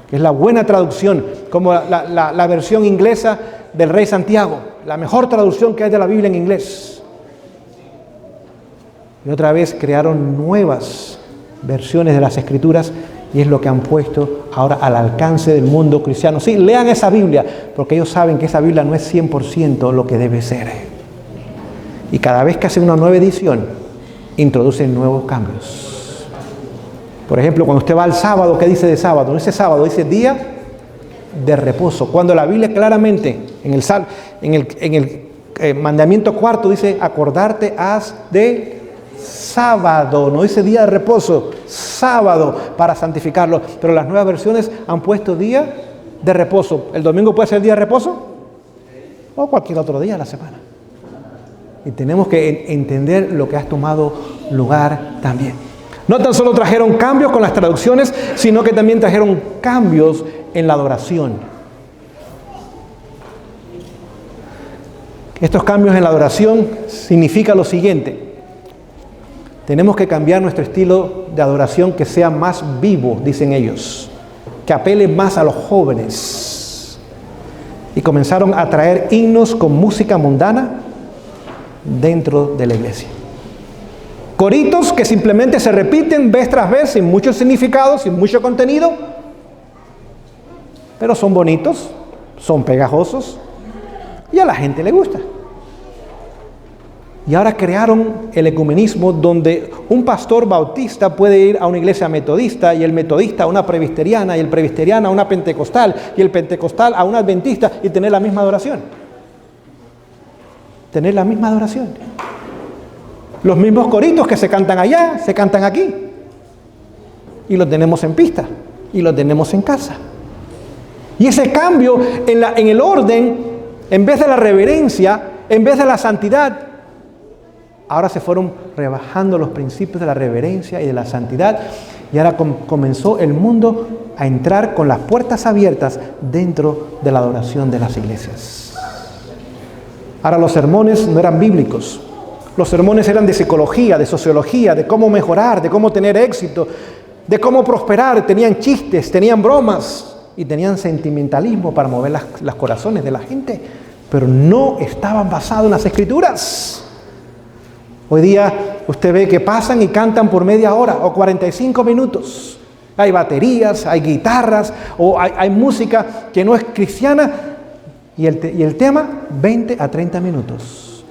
A: que es la buena traducción, como la versión inglesa del Rey Santiago, la mejor traducción que hay de la Biblia en inglés. Y otra vez crearon nuevas versiones de las Escrituras, y es lo que han puesto ahora al alcance del mundo cristiano. Sí, lean esa Biblia, porque ellos saben que esa Biblia no es 100% lo que debe ser. Y cada vez que hacen una nueva edición, introducen nuevos cambios. Por ejemplo, cuando usted va al sábado, ¿qué dice de sábado? No dice sábado, dice día de reposo. Cuando la Biblia claramente, en el mandamiento cuarto, dice acordarte has de sábado, no dice día de reposo, sábado, para santificarlo. Pero las nuevas versiones han puesto día de reposo. ¿El domingo puede ser día de reposo? O cualquier otro día de la semana. Y tenemos que entender lo que ha tomado lugar también. No tan solo trajeron cambios con las traducciones, sino que también trajeron cambios en la adoración. Estos cambios en la adoración significan lo siguiente. Tenemos que cambiar nuestro estilo de adoración, que sea más vivo, dicen ellos, que apele más a los jóvenes. Y comenzaron a traer himnos con música mundana dentro de la iglesia. Coritos que simplemente se repiten vez tras vez, sin mucho significado, sin mucho contenido, pero son bonitos, son pegajosos y a la gente le gusta. Y ahora crearon el ecumenismo, donde un pastor bautista puede ir a una iglesia metodista, y el metodista a una presbiteriana, y el presbiteriana a una pentecostal, y el pentecostal a una adventista, y tener la misma adoración. Tener la misma adoración. Los mismos coritos que se cantan allá, se cantan aquí. Y los tenemos en pista, y los tenemos en casa. Y ese cambio en el orden, en vez de la reverencia, en vez de la santidad, ahora se fueron rebajando los principios de la reverencia y de la santidad, y ahora comenzó el mundo a entrar con las puertas abiertas dentro de la adoración de las iglesias. Ahora los sermones no eran bíblicos, los sermones eran de psicología, de sociología, de cómo mejorar, de cómo tener éxito, de cómo prosperar. Tenían chistes, tenían bromas y tenían sentimentalismo para mover los corazones de la gente, pero no estaban basados en las Escrituras. Hoy día usted ve que pasan y cantan por media hora o 45 minutos. Hay baterías, hay guitarras, o hay música que no es cristiana, y el tema 20 a 30 minutos.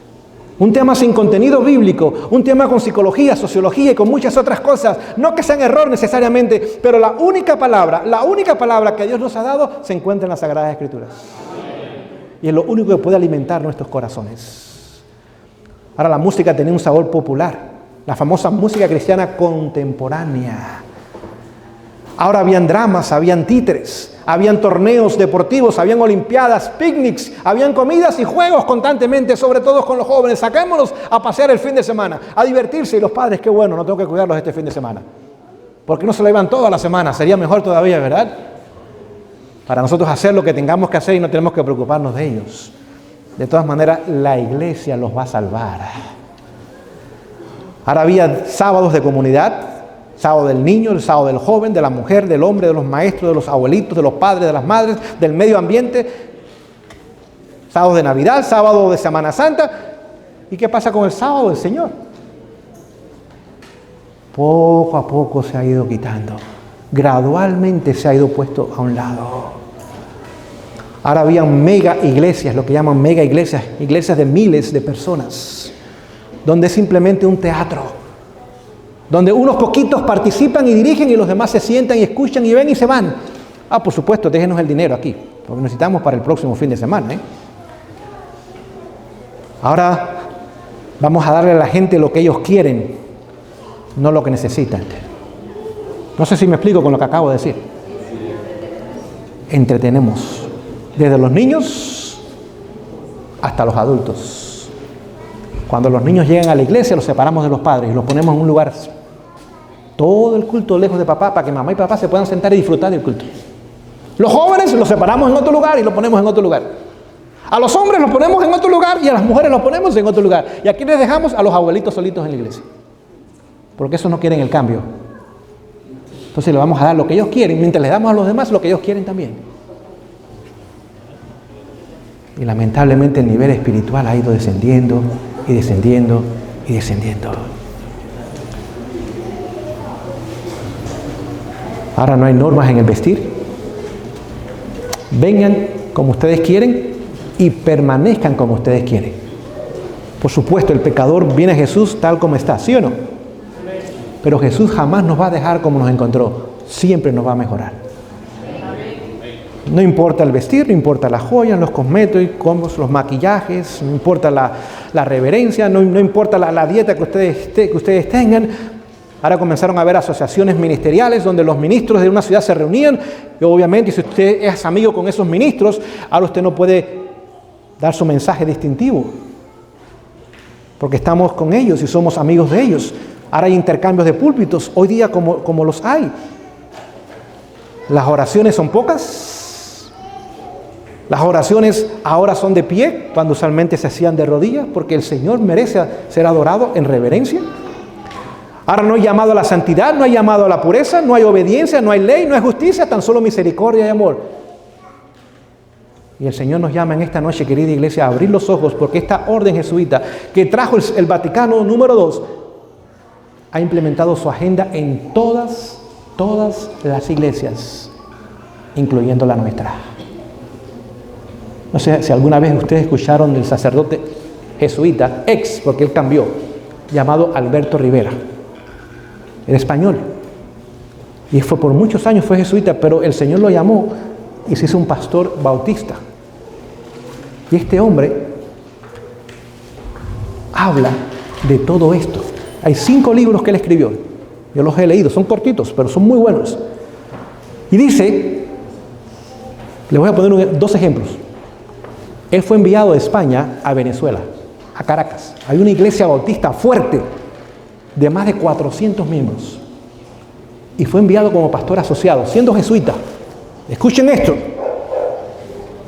A: Un tema sin contenido bíblico, un tema con psicología, sociología y con muchas otras cosas. No que sean error necesariamente, pero la única palabra que Dios nos ha dado se encuentra en las Sagradas Escrituras. Y es lo único que puede alimentar nuestros corazones. Ahora la música tenía un sabor popular, la famosa música cristiana contemporánea. Ahora habían dramas, habían títeres, habían torneos deportivos, habían olimpiadas, picnics, habían comidas y juegos constantemente, sobre todo con los jóvenes. Sacámonos a pasear el fin de semana, a divertirse. Y los padres, qué bueno, no tengo que cuidarlos este fin de semana. Porque no se lo llevan toda la semana, sería mejor todavía, ¿verdad? Para nosotros hacer lo que tengamos que hacer y no tenemos que preocuparnos de ellos. De todas maneras, la iglesia los va a salvar. Ahora había sábados de comunidad, sábado del niño, el sábado del joven, de la mujer, del hombre, de los maestros, de los abuelitos, de los padres, de las madres, del medio ambiente. Sábado de Navidad, sábado de Semana Santa. ¿Y qué pasa con el sábado del Señor? Poco a poco se ha ido quitando. Gradualmente se ha ido puesto a un lado. Ahora habían mega iglesias, lo que llaman mega iglesias, iglesias de miles de personas, donde es simplemente un teatro, donde unos poquitos participan y dirigen y los demás se sientan y escuchan y ven y se van. Por supuesto, déjenos el dinero aquí, porque necesitamos para el próximo fin de semana. Ahora vamos a darle a la gente lo que ellos quieren, no lo que necesitan. No sé si me explico con lo que acabo de decir. Entretenemos. Desde los niños hasta los adultos. Cuando los niños llegan a la iglesia, los separamos de los padres y los ponemos en un lugar. Todo el culto lejos de papá, para que mamá y papá se puedan sentar y disfrutar del culto. Los jóvenes los separamos en otro lugar y los ponemos en otro lugar. A los hombres los ponemos en otro lugar y a las mujeres los ponemos en otro lugar. Y aquí les dejamos a los abuelitos solitos en la iglesia. Porque esos no quieren el cambio. Entonces les vamos a dar lo que ellos quieren, mientras les damos a los demás lo que ellos quieren también. Y lamentablemente el nivel espiritual ha ido descendiendo y descendiendo y descendiendo. Ahora no hay normas en el vestir. Vengan como ustedes quieren y permanezcan como ustedes quieren. Por supuesto, el pecador viene a Jesús tal como está, ¿sí o no? Pero Jesús jamás nos va a dejar como nos encontró. Siempre nos va a mejorar. No importa el vestir, no importa las joyas, los cosméticos, los maquillajes, no importa la reverencia, no importa la dieta que ustedes tengan. Ahora comenzaron a haber asociaciones ministeriales donde los ministros de una ciudad se reunían. Y obviamente, si usted es amigo con esos ministros, ahora usted no puede dar su mensaje distintivo. Porque estamos con ellos y somos amigos de ellos. Ahora hay intercambios de púlpitos, hoy día como los hay. Las oraciones son pocas. Las oraciones ahora son de pie, cuando usualmente se hacían de rodillas, porque el Señor merece ser adorado en reverencia. Ahora no hay llamado a la santidad, no hay llamado a la pureza, no hay obediencia, no hay ley, no hay justicia, tan solo misericordia y amor. Y el Señor nos llama en esta noche, querida iglesia, a abrir los ojos, porque esta orden jesuita que trajo el Vaticano número 2 ha implementado su agenda en todas las iglesias, incluyendo la nuestra. No sé si alguna vez ustedes escucharon del sacerdote jesuita, porque él cambió, llamado Alberto Rivera. Era español. Y fue por muchos años fue jesuita, pero el Señor lo llamó y se hizo un pastor bautista. Y este hombre habla de todo esto. Hay 5 libros que él escribió. Yo los he leído, son cortitos, pero son muy buenos. Y dice, les voy a poner 2 ejemplos. Él fue enviado de España a Venezuela, a Caracas. Hay una iglesia bautista fuerte, de más de 400 miembros. Y fue enviado como pastor asociado, siendo jesuita. Escuchen esto.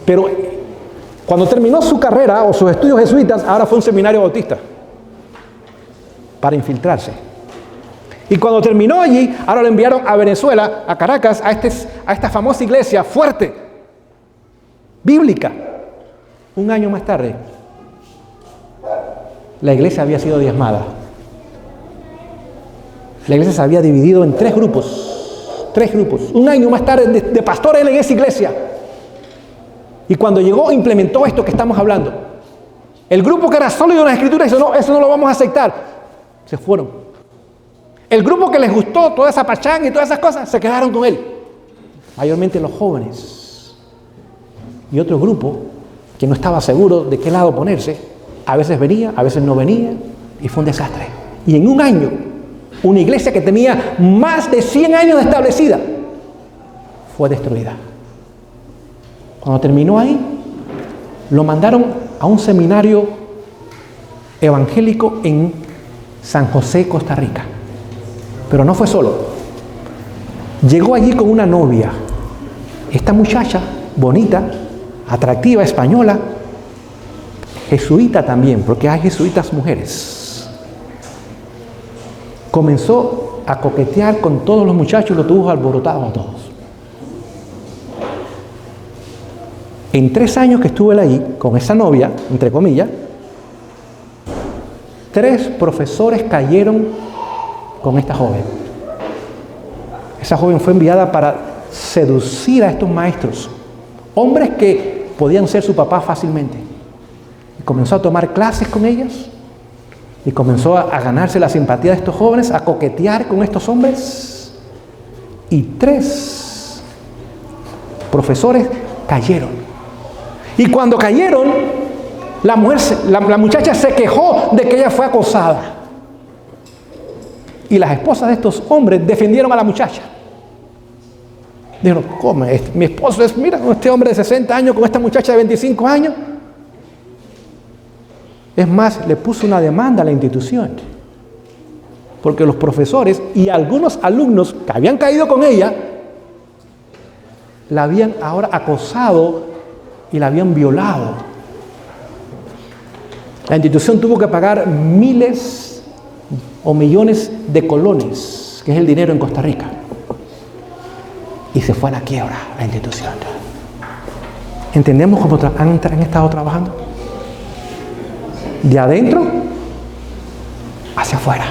A: Pero cuando terminó su carrera o sus estudios jesuitas, ahora fue a un seminario bautista para infiltrarse. Y cuando terminó allí, ahora lo enviaron a Venezuela, a Caracas, a esta famosa iglesia fuerte, bíblica. Un año más tarde, la iglesia había sido diezmada. La iglesia se había dividido en 3 grupos. 3 grupos. Un año más tarde de pastor él en esa iglesia. Y cuando llegó, implementó esto que estamos hablando. El grupo que era sólido en las escrituras dijo, no, eso no lo vamos a aceptar. Se fueron. El grupo que les gustó toda esa pachanga y todas esas cosas, se quedaron con él. Mayormente los jóvenes. Y otro grupo que no estaba seguro de qué lado ponerse, a veces venía, a veces no venía, y fue un desastre. Y en un año, una iglesia que tenía más de 100 años de establecida, fue destruida. Cuando terminó ahí, lo mandaron a un seminario evangélico en San José, Costa Rica. Pero no fue solo. Llegó allí con una novia. Esta muchacha, bonita, atractiva, española, jesuita también, porque hay jesuitas mujeres. Comenzó a coquetear con todos los muchachos y los tuvo alborotados a todos. En 3 años que estuve ahí con esa novia, entre comillas, 3 profesores cayeron con esta joven. Esa joven fue enviada para seducir a estos maestros, hombres que podían ser su papá fácilmente. Y comenzó a tomar clases con ellas y comenzó a ganarse la simpatía de estos jóvenes, a coquetear con estos hombres. Y 3 profesores cayeron. Y cuando cayeron, la muchacha se quejó de que ella fue acosada. Y las esposas de estos hombres defendieron a la muchacha. Dijeron, ¿cómo? Mi esposo es, mira, este hombre de 60 años con esta muchacha de 25 años. Es más, le puso una demanda a la institución. Porque los profesores y algunos alumnos que habían caído con ella, la habían ahora acosado y la habían violado. La institución tuvo que pagar miles o millones de colones, que es el dinero en Costa Rica. Y se fue a la quiebra la institución. ¿Entendemos cómo han estado trabajando? De adentro hacia afuera.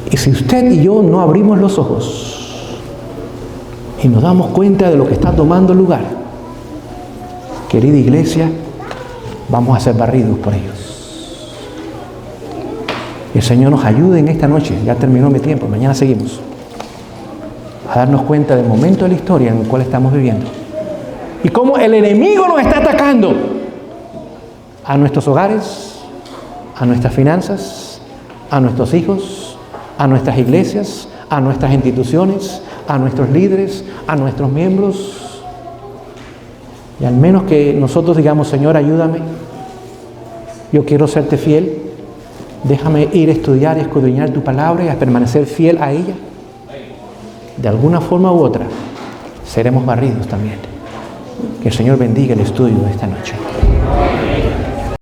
A: Y si usted y yo no abrimos los ojos y nos damos cuenta de lo que está tomando lugar, querida iglesia, vamos a ser barridos por ellos. El Señor nos ayude en esta noche, ya terminó mi tiempo, mañana seguimos, a darnos cuenta del momento de la historia en el cual estamos viviendo y cómo el enemigo nos está atacando a nuestros hogares, a nuestras finanzas, a nuestros hijos, a nuestras iglesias, a nuestras instituciones, a nuestros líderes, a nuestros miembros. Y al menos que nosotros digamos, Señor, ayúdame, yo quiero serte fiel, déjame ir a estudiar y escudriñar tu palabra y a permanecer fiel a ella. De alguna forma u otra, seremos barridos también. Que el Señor bendiga el estudio de esta noche.